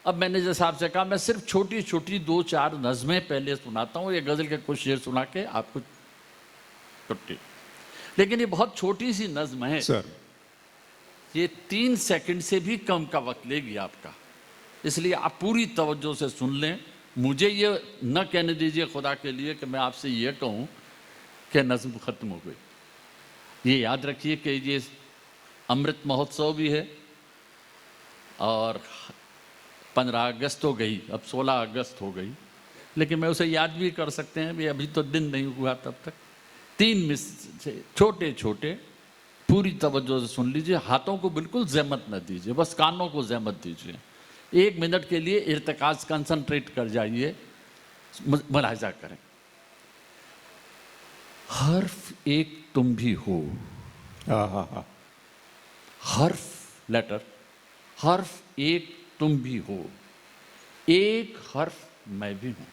अब मैंने जैसा आपसे कहा, मैं सिर्फ छोटी छोटी 2-4 नज़में पहले सुनाता हूँ, ये गज़ल के कुछ शेर सुना के आपको छुट्टी। लेकिन ये बहुत छोटी सी नज़्म है सर, ये 3 सेकंड से भी कम का वक्त लेगी आपका, इसलिए आप पूरी तवज्जो से सुन लें। मुझे ये न कहने दीजिए खुदा के लिए कि मैं आपसे ये कहूँ कि नज़्म ख़त्म हो गई। ये याद रखिए कि ये अमृत महोत्सव भी है और 15 अगस्त हो गई, अब 16 अगस्त हो गई, लेकिन मैं उसे याद भी कर सकते हैं भी, अभी तो दिन नहीं हुआ तब तक। 3 मिस से छोटे छोटे पूरी तवज्जो से सुन लीजिए, हाथों को बिल्कुल ज़हमत न दीजिए, बस कानों को ज़हमत दीजिए। 1 मिनट के लिए इर्तिकाज़ कंसंट्रेट कर जाइए, मुलाहिज़ा करें। हर्फ एक तुम भी हो, हर्फ लेटर, हर्फ एक तुम भी हो, एक हर्फ मैं भी हूं।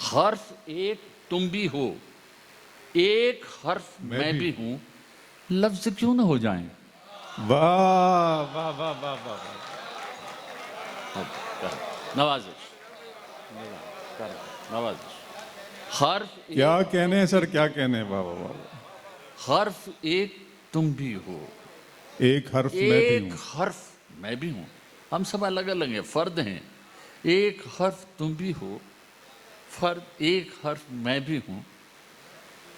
हर्फ एक तुम भी हो, एक हर्फ मैं भी हूं, लफ्ज क्यों ना हो जाएं। वाह वाह वाह वाह वाह, नवाजिश, नवाजिश। हर्फ क्या कहने हैं सर, क्या कहने हैं, वाह वाह वाह। हर्फ एक तुम भी हो, एक हर्फ मैं भी एक हूँ, हर्फ मैं भी हूं। हम सब अलग अलग हैं, फर्द हैं। एक हर्फ तुम भी हो, फर्द एक हर्फ मैं भी हूं,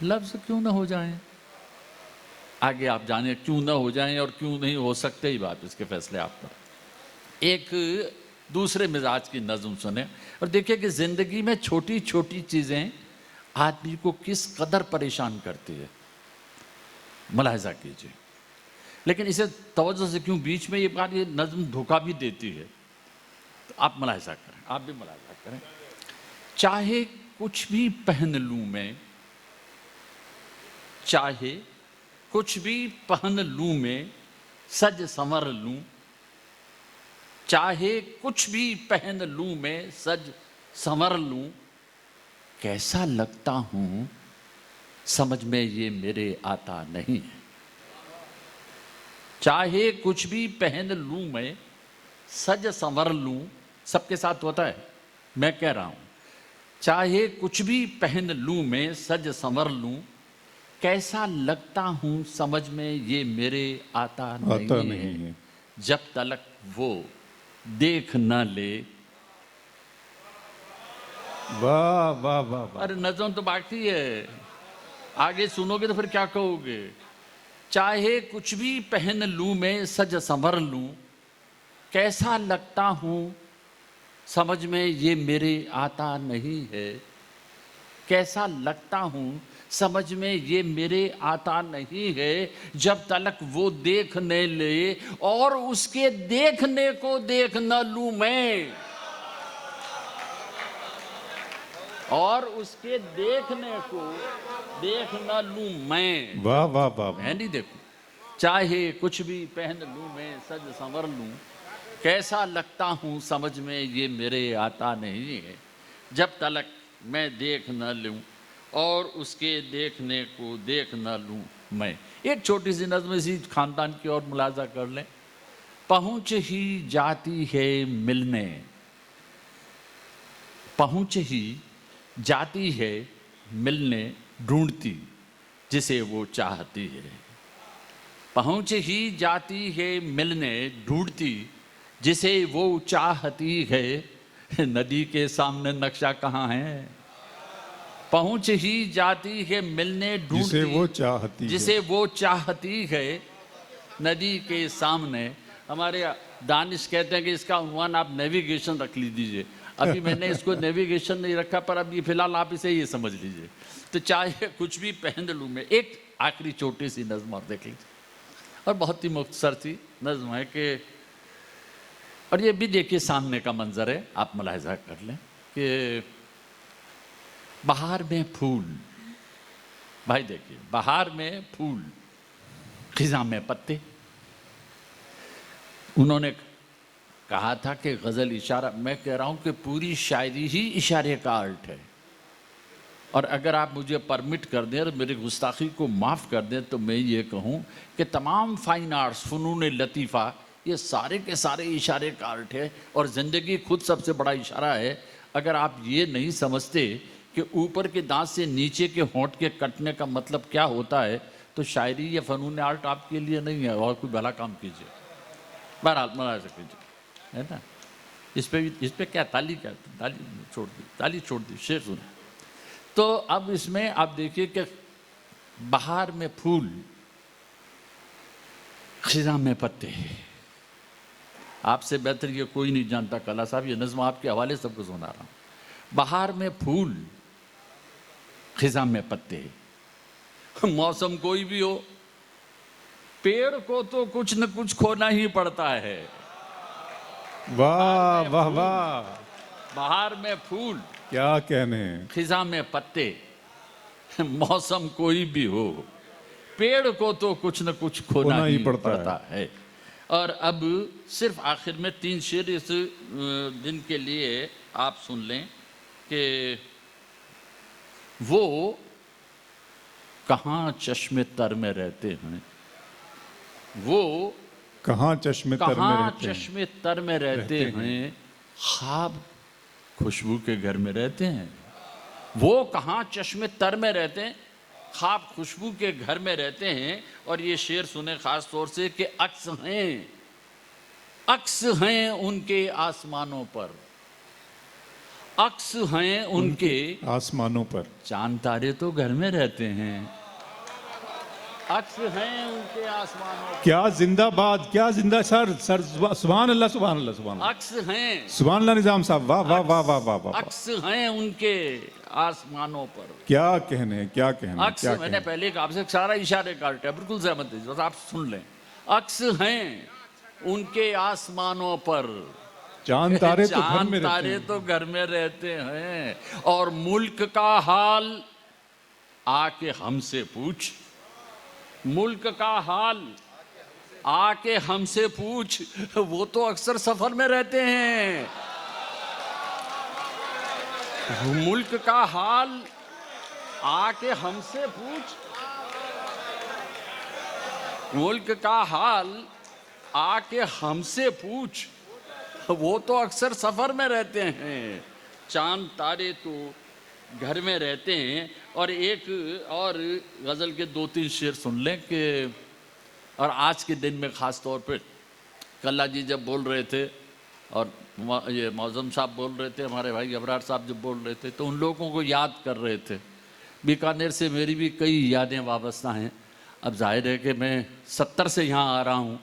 लफ्ज क्यों ना हो जाएं। आगे आप जाने क्यों ना हो जाएं और क्यों नहीं हो सकते, ही बात, इसके फैसले आप पर। एक दूसरे मिजाज की नज़्म सुने और देखिए कि ज़िंदगी में छोटी छोटी चीज़ें आदमी को किस कदर परेशान करती है, मुलाहिज़ा कीजिए। लेकिन इसे तवज्जो से क्यों बीच में ये बात, ये नज़्म धोखा भी देती है, तो आप मुलाहिज़ा करें, आप भी मुलाहिज़ा करें। चाहे कुछ भी पहन लूँ मैं, चाहे कुछ भी पहन लूँ मैं, सज संवर लूँ, चाहे कुछ भी पहन लूँ मैं, सज संवर लूँ, कैसा लगता हूँ समझ में ये मेरे आता नहीं है। चाहे कुछ भी पहन लूँ मैं, सज संवर लूँ, सबके साथ होता है, मैं कह रहा हूँ। चाहे कुछ भी पहन लूँ मैं, सज संवर लूँ, कैसा लगता हूँ समझ में ये मेरे आता नहीं है। जब तलक वो देख न ले। वाह वाह वाह वाह। अरे नज़्म तो बाकी है, आगे सुनोगे तो फिर क्या कहोगे। चाहे कुछ भी पहन लूँ मैं, सज संवर लूँ, कैसा लगता हूँ समझ में ये मेरे आता नहीं है। कैसा लगता हूँ समझ में ये मेरे आता नहीं है, जब तलक वो देख न ले और उसके देखने को देख न लूँ मैं, और उसके देखने को देख न लूँ मैं। वाह वाह वाह। मैं नहीं देखूं। चाहे कुछ भी पहन लूँ मैं, सज संवर लूँ, कैसा लगता हूँ समझ में ये मेरे आता नहीं है, जब तलक मैं देख न लूँ और उसके देखने को देख न लूँ मैं। एक छोटी सी नज़्म इसी खानदान की और मुलाजा कर लें। पहुँच ही जाती है मिलने, पहुँच ही जाती है मिलने, ढूंढती जिसे वो चाहती है। पहुँच ही जाती है मिलने, ढूंढती जिसे वो चाहती है, नदी के सामने नक्शा कहाँ है। पहुँच ही जाती है मिलने, ढूंढती जिसे वो चाहती है, जिसे वो चाहती है, नदी के सामने। हमारे दानिश कहते हैं कि इसका उन्वान आप नेविगेशन रख लीजिए। अभी मैंने इसको नेविगेशन नहीं रखा, पर अभी फिलहाल आप इसे ये समझ लीजिए। तो चाहे कुछ भी पहन लूँ मैं, एक आखिरी छोटी सी नज़्म आप देख लीजिए, और बहुत ही मुख्तसर सी नज़्म है कि, और ये भी देखिए सामने का मंजर है, आप मुलाहिज़ा कर लें कि बहार में फूल, भाई देखिए बहार में फूल, खिज़ां में पत्ते। उन्होंने कहा था कि गज़ल इशारा, मैं कह रहा हूँ कि पूरी शायरी ही इशारे का आर्ट है। और अगर आप मुझे परमिट कर दें और मेरी गुस्ताखी को माफ़ कर दें, तो मैं ये कहूँ कि तमाम फ़ाइन आर्ट्स, फ़नून लतीफ़ा, ये सारे के सारे इशारे का अर्थ है, और ज़िंदगी खुद सबसे बड़ा इशारा है। अगर आप ये नहीं समझते कि ऊपर के दांत से नीचे के होंठ के कटने का मतलब क्या होता है, तो शायरी या फ़नून आर्ट आपके लिए नहीं है, और कोई भला काम कीजिए, बहरहाल मना कीजिए, है ना। इस पे क्या ताली छोड़ दी शेर सुने। तो अब इसमें आप देखिए कि बहार में फूल, खिज़ां में पत्ते, आपसे बेहतर ये कोई नहीं जानता। कला साहब ये नज़्म आपके हवाले सबको सुना रहा हूँ। बहार में फूल, खिज़ां में पत्ते, मौसम कोई भी हो, पेड़ को तो कुछ न कुछ खोना ही पड़ता है। वाह वाह वाह, बहार में फूल, क्या कहने। खिज़ां में पत्ते, मौसम कोई भी हो, पेड़ को तो कुछ न कुछ खोना ही पड़ता है। और अब सिर्फ आखिर में 3 शेर इस दिन के लिए आप सुन लें कि वो कहाँ चश्मे तर में रहते हैं, वो कहाँ चश्मे तर में रहते हैं, ख्वाब खुशबू के घर में रहते हैं। वो कहाँ चश्मे तर में रहते हैं, ख्वाब खुशबू के घर में रहते हैं। और ये शेर सुने खास तौर से कि अक्स हैं उनके आसमानों पर, अक्स हैं उनके आसमानों पर, चांद तारे तो घर में रहते हैं, अक्स हैं उनके आसमानों पर। क्या जिंदाबाद, क्या जिंदा सर सुभान अल्लाह सुभान अल्लाह सुभान अल्लाह। अक्स हैं, सुभान अल्लाह निजाम साहब, वाह वाह वाह वाह वाह वाह। अक्स हैं उनके आसमानों पर, क्या कहने क्या कहने। अक्स, मैंने पहले कहा आपसे सारा इशारे काटे है, बिल्कुल सहमत है, बस आप सुन लें। अक्स हैं उनके आसमानों पर, चांद तारे तो घर में रहते तारे हैं। तो घर में रहते हैं। और मुल्क का हाल आके हमसे पूछ, मुल्क का हाल आके हमसे पूछ, वो तो अक्सर सफर में रहते हैं। मुल्क का हाल आके हमसे पूछ, मुल्क का हाल आके हमसे पूछ, वो तो अक्सर सफर में रहते हैं, चांद तारे तो घर में रहते हैं। और एक और गज़ल के 2-3 शेर सुन लें कि, और आज के दिन में ख़ास तौर पे कल्ला जी जब बोल रहे थे और ये मौज़म साहब बोल रहे थे, हमारे भाई अबरार साहब जब बोल रहे थे, तो उन लोगों को याद कर रहे थे। बीकानेर से मेरी भी कई यादें वाबस्ता हैं। अब जाहिर है कि मैं 70 से यहाँ आ रहा हूँ,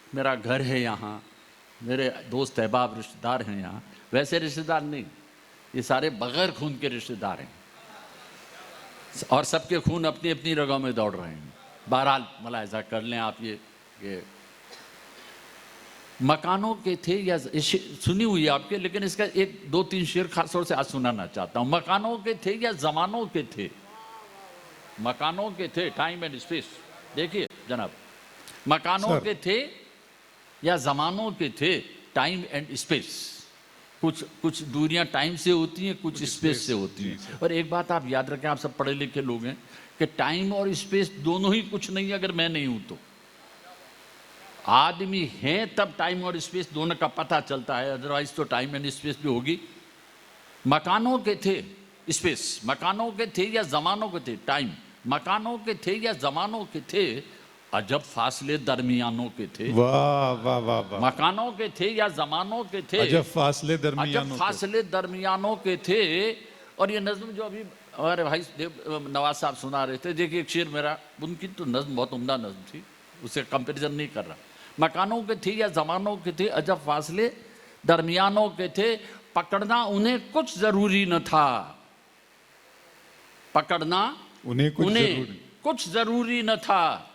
मेरा घर है यहाँ, मेरे दोस्त अहबाब रिश्तेदार हैं यहाँ। वैसे रिश्तेदार नहीं, ये सारे बग़ैर खून के रिश्तेदार हैं, और सबके खून अपनी अपनी रगों में दौड़ रहे हैं। बहरहाल मुलाहिज़ा कर लें आप ये मकानों के थे या सुनी हुई आपके, लेकिन इसका 1-2-3 शेर खास तौर से आज सुनाना चाहता हूँ। मकानों के थे या ज़मानों के थे, मकानों के थे, टाइम एंड स्पेस। देखिए जनाब, मकानों के थे या ज़मानों के थे, टाइम एंड स्पेस। कुछ दूरियां टाइम से होती हैं, कुछ स्पेस से होती हैं। और एक बात आप याद रखें, आप सब पढ़े लिखे लोग हैं, कि टाइम और स्पेस दोनों ही कुछ नहीं है अगर मैं नहीं हूं तो। आदमी है तब टाइम और स्पेस दोनों का पता चलता है, अदरवाइज तो टाइम एंड स्पेस भी होगी। मकानों के थे स्पेस, मकानों के थे या ज़मानों के थे टाइम, मकानों के थे या ज़मानों के थे, अजब फासले दरमियानों के थे। वाह वाह वाह वाह। मकानों के थे या ज़मानों के थे, अजब फासले दरमियानों के थे। और ये नज़्म जो अभी हमारे भाई नवाज साहब सुना रहे थे, देखिए एक शेर मेरा, उनकी तो नज़्म बहुत उम्दा नज़्म थी, उससे कंपैरिजन नहीं कर रहा। मकानों के थे या ज़मानों के थे, अजब फासले दरमियानों के थे, पकड़ना उन्हें कुछ ज़रूरी न था, पकड़ना उन्हें कुछ ज़रूरी न था,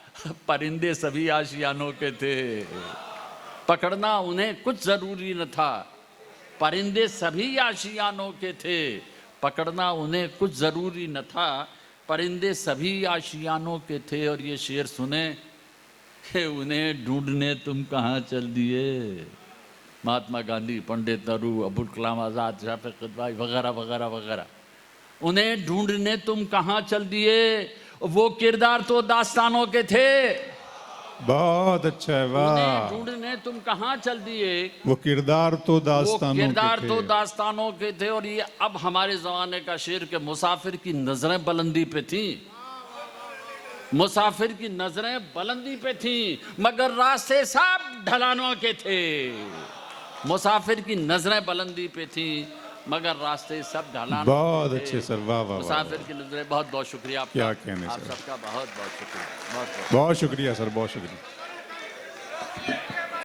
परिंदे सभी आशियानों के थे। पकड़ना उन्हें कुछ ज़रूरी न था, परिंदे सभी आशियानों के थे। पकड़ना उन्हें कुछ ज़रूरी न था, परिंदे सभी आशियानों के थे। और ये शेर सुने कि उन्हें ढूंढने तुम कहाँ चल दिए। महात्मा गांधी, पंडित नेहरू, अब्दुल कलाम आज़ाद, शफीक भाई वगैरह वगैरह वगैरह, उन्हें ढूंढने तुम कहाँ चल दिए, वो किरदार तो दास्तानों के थे। बहुत अच्छा है, उन्हें वाह। ढूंढने तुम कहाँ चल दिए। वो किरदार तो वो दास्तानों किरदार के तो थे। दास्तानों के थे। और ये अब हमारे जमाने का शेर के मुसाफिर की नजरें बुलंदी पे थी, मुसाफिर की नजरें बुलंदी पे थी, मगर रास्ते सब ढलानों के थे। मुसाफिर की नजरें बुलंदी पे थी, मगर रास्ते सब ढलानों बहुत के थे। अच्छे सर, वाह वाह वाह। मुसाफिर की नजरें, बहुत बहुत शुक्रिया आपका। क्या कहने आप सर। सबका बहुत बहुत शुक्रिया, बहुत बहुत। बहुत शुक्रिया सर, बहुत शुक्रिया।